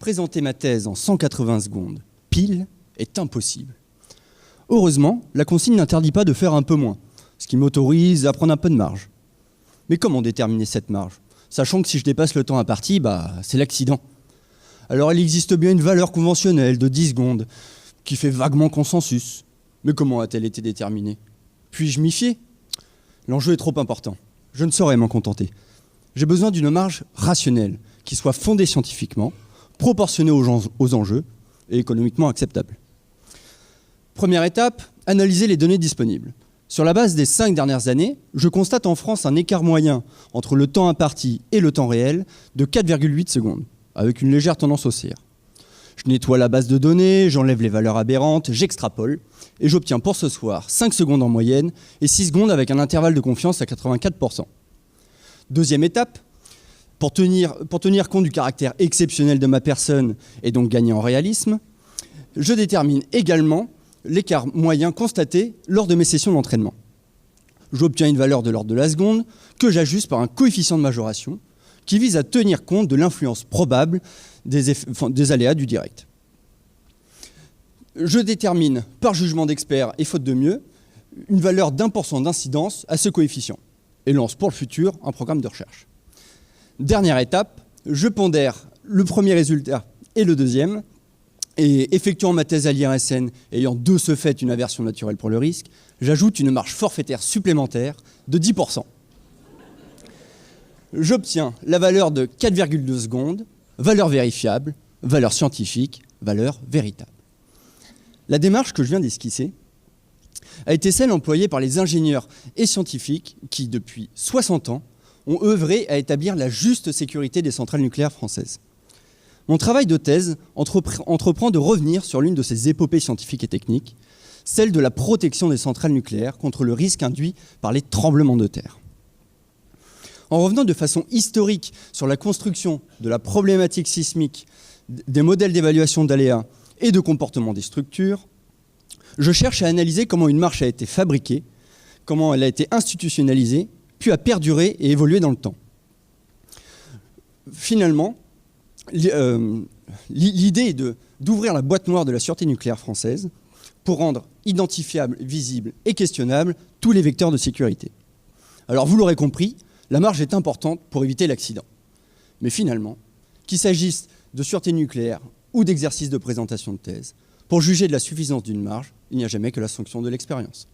Présenter ma thèse en 180 secondes, pile, est impossible. Heureusement, la consigne n'interdit pas de faire un peu moins, ce qui m'autorise à prendre un peu de marge. Mais comment déterminer cette marge? Sachant que si je dépasse le temps imparti, c'est l'accident. Alors il existe bien une valeur conventionnelle de 10 secondes, qui fait vaguement consensus. Mais comment a-t-elle été déterminée? Puis-je m'y fier? L'enjeu est trop important. Je ne saurais m'en contenter. J'ai besoin d'une marge rationnelle, qui soit fondée scientifiquement, proportionnée aux enjeux et économiquement acceptable. Première étape, analyser les données disponibles. Sur la base des 5 dernières années, je constate en France un écart moyen entre le temps imparti et le temps réel de 4,8 secondes, avec une légère tendance haussière. Je nettoie la base de données, j'enlève les valeurs aberrantes, j'extrapole, et j'obtiens pour ce soir 5 secondes en moyenne et 6 secondes avec un intervalle de confiance à 84%. Deuxième étape, pour tenir compte du caractère exceptionnel de ma personne et donc gagner en réalisme, je détermine également l'écart moyen constaté lors de mes sessions d'entraînement. J'obtiens une valeur de l'ordre de la seconde que j'ajuste par un coefficient de majoration qui vise à tenir compte de l'influence probable des aléas du direct. Je détermine, par jugement d'expert et faute de mieux, une valeur d'1% d'incidence à ce coefficient et lance pour le futur un programme de recherche. Dernière étape, je pondère le premier résultat et le deuxième, et effectuant ma thèse à l'IRSN, ayant de ce fait une aversion naturelle pour le risque, j'ajoute une marge forfaitaire supplémentaire de 10%. J'obtiens la valeur de 4,2 secondes, valeur vérifiable, valeur scientifique, valeur véritable. La démarche que je viens d'esquisser a été celle employée par les ingénieurs et scientifiques qui, depuis 60 ans, ont œuvré à établir la juste sécurité des centrales nucléaires françaises. Mon travail de thèse entreprend de revenir sur l'une de ces épopées scientifiques et techniques, celle de la protection des centrales nucléaires contre le risque induit par les tremblements de terre. En revenant de façon historique sur la construction de la problématique sismique, des modèles d'évaluation d'aléas et de comportement des structures, je cherche à analyser comment une marche a été fabriquée, comment elle a été institutionnalisée, puis a perduré et évolué dans le temps. Finalement, l'idée est d'ouvrir la boîte noire de la sûreté nucléaire française pour rendre identifiables, visibles et questionnables tous les vecteurs de sécurité. Alors vous l'aurez compris, la marge est importante pour éviter l'accident. Mais finalement, qu'il s'agisse de sûreté nucléaire ou d'exercice de présentation de thèse, pour juger de la suffisance d'une marge, il n'y a jamais que la sanction de l'expérience.